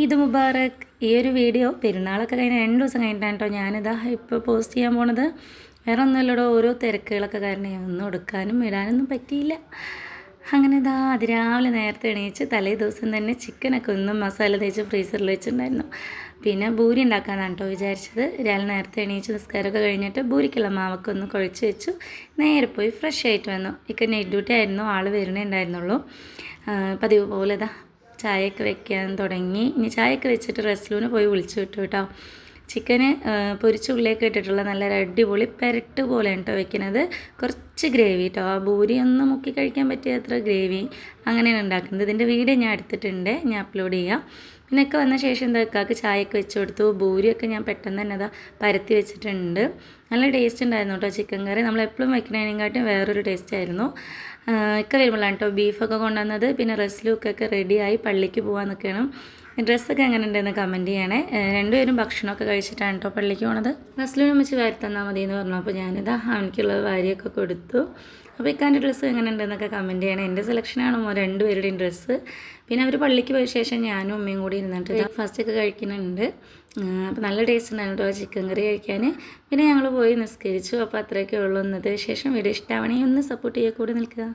ഈദ് മുബാറക്. ഈ ഒരു വീഡിയോ പെരുന്നാളൊക്കെ കഴിഞ്ഞ് 2 ദിവസം കഴിഞ്ഞിട്ടാണ് കേട്ടോ ഞാനിതാ ഇപ്പോൾ പോസ്റ്റ് ചെയ്യാൻ പോണത്. വേറെ ഒന്നുമില്ലടോ, ഓരോ തിരക്കുകളൊക്കെ കാരണം ഒന്നും എടുക്കാനും ഇടാനൊന്നും പറ്റിയില്ല. അങ്ങനെ ഇതാ അതിരാവിലെ നേരത്തെ എണീച്ച് തലേ ദിവസം തന്നെ ചിക്കനൊക്കെ ഒന്നും മസാല തേച്ച് ഫ്രീസറിൽ വെച്ചിട്ടുണ്ടായിരുന്നു. പിന്നെ ഭൂരി ഉണ്ടാക്കാനാണ് കേട്ടോ വിചാരിച്ചത്. രാവിലെ നേരത്തെ എണീച്ച് നിസ്കാരമൊക്കെ കഴിഞ്ഞിട്ട് ഭൂരിക്കുള്ള മാവൊക്കെ ഒന്ന് കുഴച്ച് വെച്ചു. നേരെ പോയി ഫ്രഷ് ആയിട്ട് വന്നു. ഇക്ക നൈറ്റ് ഡ്യൂട്ടി ആയിരുന്നു, ആൾ വരണേ ഉണ്ടായിരുന്നുള്ളൂ. പതിവ് പോലെ ഇതാ ചായയൊക്കെ വെക്കാൻ തുടങ്ങി. ഇനി ചായയൊക്കെ വെച്ചിട്ട് റെസ്ലൂന് പോയി വിളിച്ചു വിട്ടു കേട്ടോ. ചിക്കന് പൊരിച്ച ഉള്ളിലേക്ക് ഇട്ടിട്ടുള്ള നല്ലൊരു അടിപൊളി പെരട്ട് പോലെയാണ് കേട്ടോ വെക്കുന്നത്. കുറച്ച് ഗ്രേവി കേട്ടോ, ആ ഭൂരി ഒന്ന് മുക്കി കഴിക്കാൻ പറ്റിയ അത്ര ഗ്രേവി അങ്ങനെയാണ് ഉണ്ടാക്കുന്നത്. ഇതിൻ്റെ വീഡിയോ ഞാൻ എടുത്തിട്ടുണ്ട്, ഞാൻ അപ്ലോഡ് ചെയ്യാം. പിന്നെയൊക്കെ വന്ന ശേഷം എന്താ വെക്കാക്ക് ചായയൊക്കെ വെച്ച് കൊടുത്തു. ഭൂരിയൊക്കെ ഞാൻ പെട്ടെന്ന് തന്നെ അതാ പരത്തി വെച്ചിട്ടുണ്ട്. നല്ല ടേസ്റ്റ് ഉണ്ടായിരുന്നു കേട്ടോ ചിക്കൻ കറി. നമ്മളെപ്പോഴും വെക്കുന്നതിനെക്കാട്ടും വേറൊരു ടേസ്റ്റ് ആയിരുന്നു. ഒക്കെ വരുമ്പോഴാണ് കേട്ടോ ബീഫൊക്കെ കൊണ്ടുവന്നത്. പിന്നെ റെസ്ലുക്കൊക്കെ റെഡിയായി പള്ളിക്ക് പോകാൻ നിൽക്കണം. ഡ്രസ്സൊക്കെ എങ്ങനെ ഉണ്ടെന്ന് കമൻറ്റ് ചെയ്യണേ. രണ്ടുപേരും ഭക്ഷണമൊക്കെ കഴിച്ചിട്ടാണ് കേട്ടോ പള്ളിക്ക് പോണത്. റെസ്ലുവിനെ വെച്ച് വാരി തന്നാൽ മതി എന്ന് പറഞ്ഞു. അപ്പോൾ ഞാനിതാ അവനിക്കുള്ളത് വാരിയൊക്കെ കൊടുത്തു. അപ്പോൾ ഇക്കാൻ്റെ ഡ്രസ്സ് എങ്ങനെ ഉണ്ടെന്നൊക്കെ കമൻറ്റ് ചെയ്യണേ. എൻ്റെ സെലക്ഷനാണ് രണ്ടുപേരുടെയും ഡ്രസ്സ്. പിന്നെ അവർ പള്ളിക്ക് പോയ ശേഷം ഞാനും അമ്മയും കൂടി ഇരുന്നിട്ട് ഫസ്റ്റൊക്കെ കഴിക്കുന്നുണ്ട്. അപ്പോൾ നല്ല ടേസ്റ്റ് ഉണ്ടായിരുന്നു കേട്ടോ ചിക്കൻ കറി കഴിക്കാൻ. പിന്നെ ഞങ്ങൾ പോയി നിസ്കരിച്ചു. അപ്പോൾ അത്രയൊക്കെ ഉള്ളൂ ഇന്നത്തെ വിശേഷം. വീഡിയോ ഇഷ്ടമാവണമെങ്കിൽ ഒന്ന് സപ്പോർട്ട് ചെയ്യാൻ കൂടി നിൽക്കുക.